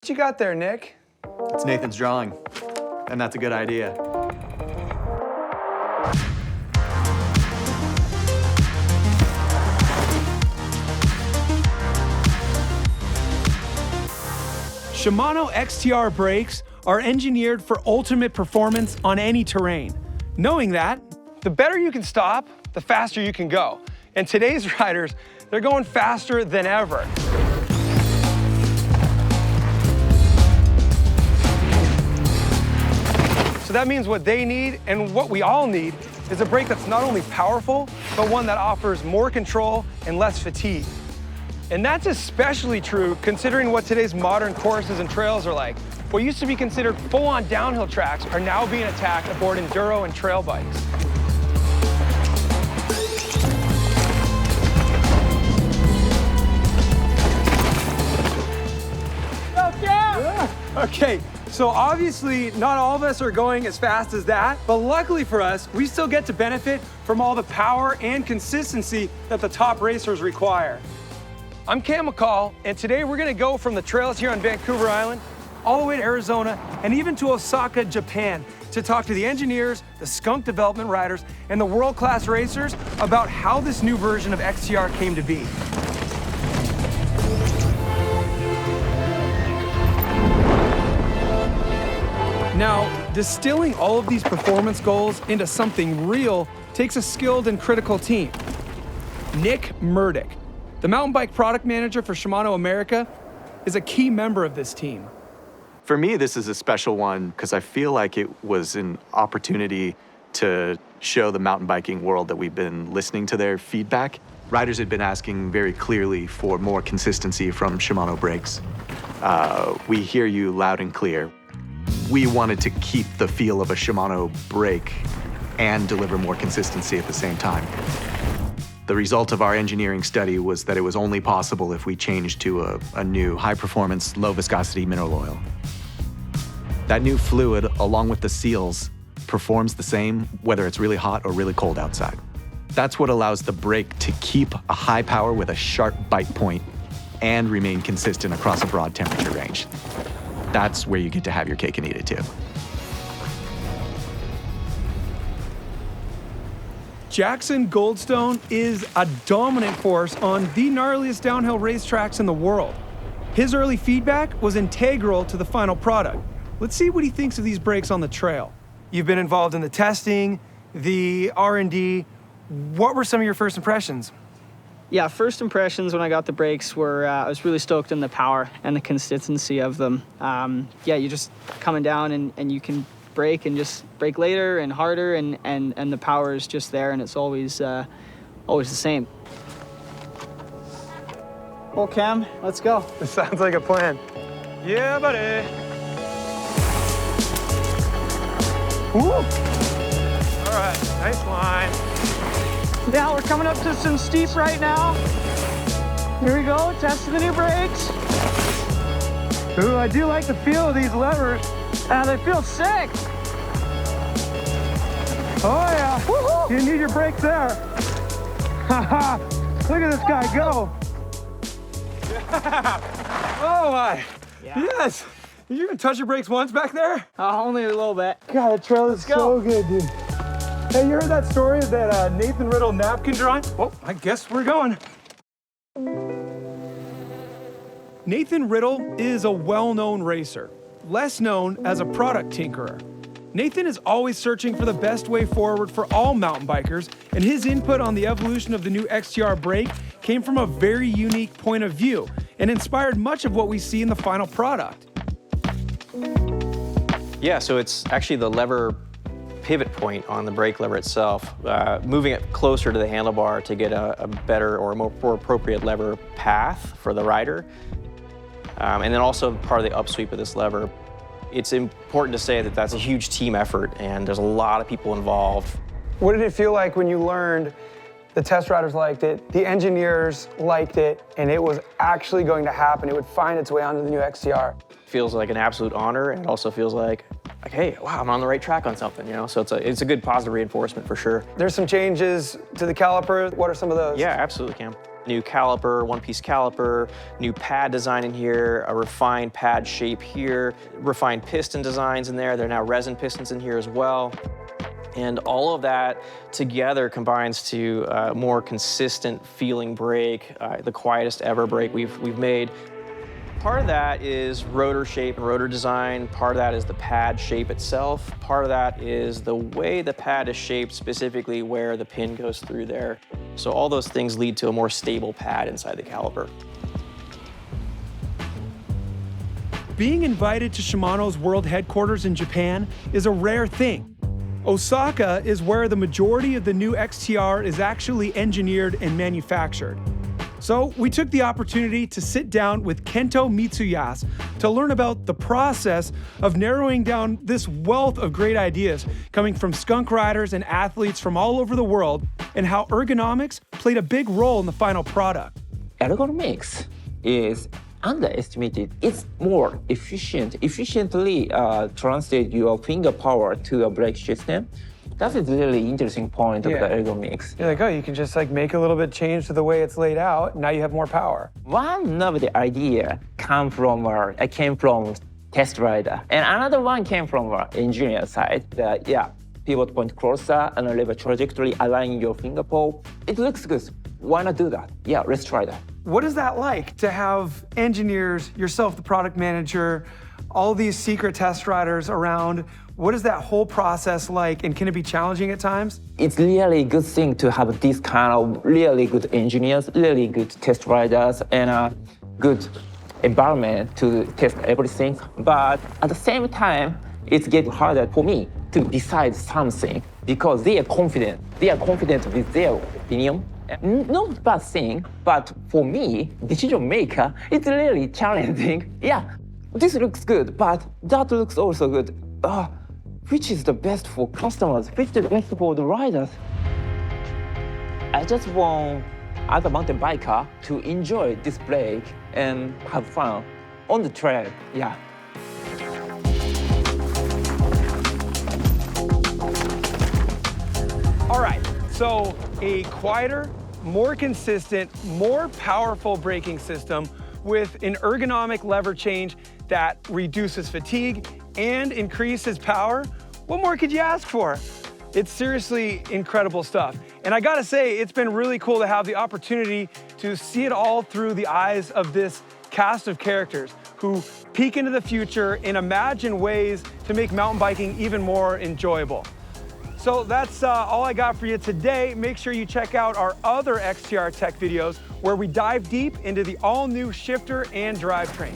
What you got there, Nick? It's Nathan's drawing, and that's a good idea. Shimano XTR brakes are engineered for ultimate performance on any terrain. Knowing that, The better you can stop, the faster you can go. And today's riders, they're going faster than ever. So that means what they need and what we all need is a brake that's not only powerful, but one that offers more control and less fatigue. And that's especially true considering what today's modern courses and trails are like. What used to be considered full-on downhill tracks are now being attacked aboard enduro and trail bikes. Okay, so obviously not all of us are going as fast as that, but luckily for us, we still get to benefit from all the power and consistency that the top racers require. I'm Cam McCall, and today we're gonna go from the trails here on Vancouver Island all the way to Arizona and even to Osaka, Japan, to talk to the engineers, the skunk development riders, and the world-class racers about how this new version of XTR came to be. Now, distilling all of these performance goals into something real takes a skilled and critical team. Nick Murdick, the mountain bike product manager for Shimano America, is a key member of this team. For me, this is a special one because I feel like it was an opportunity to show the mountain biking world that we've been listening to their feedback. Riders had been asking very clearly for more consistency from Shimano brakes. We hear you loud and clear. We wanted to keep the feel of a Shimano brake and deliver more consistency at the same time. The result of our engineering study was that it was only possible if we changed to a new high-performance, low-viscosity mineral oil. That new fluid, along with the seals, performs the same whether it's really hot or really cold outside. That's what allows the brake to keep a high power with a sharp bite point and remain consistent across a broad temperature range. That's where you get to have your cake and eat it too. Jackson Goldstone is a dominant force on the gnarliest downhill racetracks in the world. His early feedback was integral to the final product. Let's see what he thinks of these brakes on the trail. You've been involved in the testing, the R&D. What were some of your first impressions? Yeah, first impressions when I got the brakes were, I was really stoked on the power and the consistency of them. Yeah, you're just coming down and you can brake and just brake later and harder and the power is just there and it's always the same. Well, Cam, let's go. This sounds like a plan. Yeah, buddy. Woo! All right, nice line. Now we're coming up to some steep right now. Here we go, testing the new brakes. Ooh, I do like the feel of these levers. They feel sick. Oh yeah, Woohoo! you need your brakes there. Haha, look at this guy go. Oh my, Yeah. yes. Did you even touch your brakes once back there? Only a little bit. God, the trail is go. so good, dude. Hey, you heard that story of that Nathan Riddle napkin drawing? Well, I guess we're going. Nathan Riddle is a well-known racer, less known as a product tinkerer. Nathan is always searching for the best way forward for all mountain bikers, and his input on the evolution of the new XTR brake came from a very unique point of view and inspired much of what we see in the final product. Yeah, so it's actually the lever pivot point on the brake lever itself, moving it closer to the handlebar to get a better or a more appropriate lever path for the rider. And then also part of the upsweep of this lever. It's important to say that that's a huge team effort and there's a lot of people involved. What did it feel like when you learned the test riders liked it, the engineers liked it, and it was actually going to happen? It would find its way onto the new XTR. Feels like an absolute honor, and it also feels like, hey, wow, I'm on the right track on something, you know? So it's a good positive reinforcement for sure. There's some changes to the caliper. What are some of those? Yeah, absolutely, Cam. New caliper, one-piece caliper, new pad design in here, a refined pad shape here, refined piston designs in there. There are now resin pistons in here as well. And all of that together combines to a more consistent feeling brake, the quietest ever brake we've made. Part of that is rotor shape and rotor design. Part of that is the pad shape itself. Part of that is the way the pad is shaped, specifically where the pin goes through there. So all those things lead to a more stable pad inside the caliper. Being invited to Shimano's world headquarters in Japan is a rare thing. Osaka is where the majority of the new XTR is actually engineered and manufactured. So we took the opportunity to sit down with Kento Mitsuyas to learn about the process of narrowing down this wealth of great ideas coming from skunk riders and athletes from all over the world, and how ergonomics played a big role in the final product. Ergonomics is underestimated. It's more efficiently translate your finger power to a brake system. That is really interesting point of the ergonomics. You're like, oh, you can just like make a little bit change to the way it's laid out. Now you have more power. One of the idea came from test rider, and another one came from engineer side. Pivot point closer and lever trajectory aligning your finger pole. It looks good. Why not do that? Yeah, let's try that. What is that like to have engineers, yourself, the product manager, all these secret test riders around? What is that whole process like, and can it be challenging at times? It's really a good thing to have this kind of really good engineers, really good test riders, and a good environment to test everything. But at the same time, it's getting harder for me to decide something because they are confident. They are confident with their opinion. Not bad thing, but for me, decision maker, it's really challenging. Yeah, this looks good, but that looks also good. Which is the best for customers? Which is the best for the riders? I just want other mountain biker to enjoy this brake and have fun on the trail. Yeah. All right, so a quieter, more consistent, more powerful braking system with an ergonomic lever change that reduces fatigue and increases power. What more could you ask for? It's seriously incredible stuff. And I gotta say, it's been really cool to have the opportunity to see it all through the eyes of this cast of characters who peek into the future and imagine ways to make mountain biking even more enjoyable. So that's all I got for you today. Make sure you check out our other XTR Tech videos where we dive deep into the all-new shifter and drivetrain.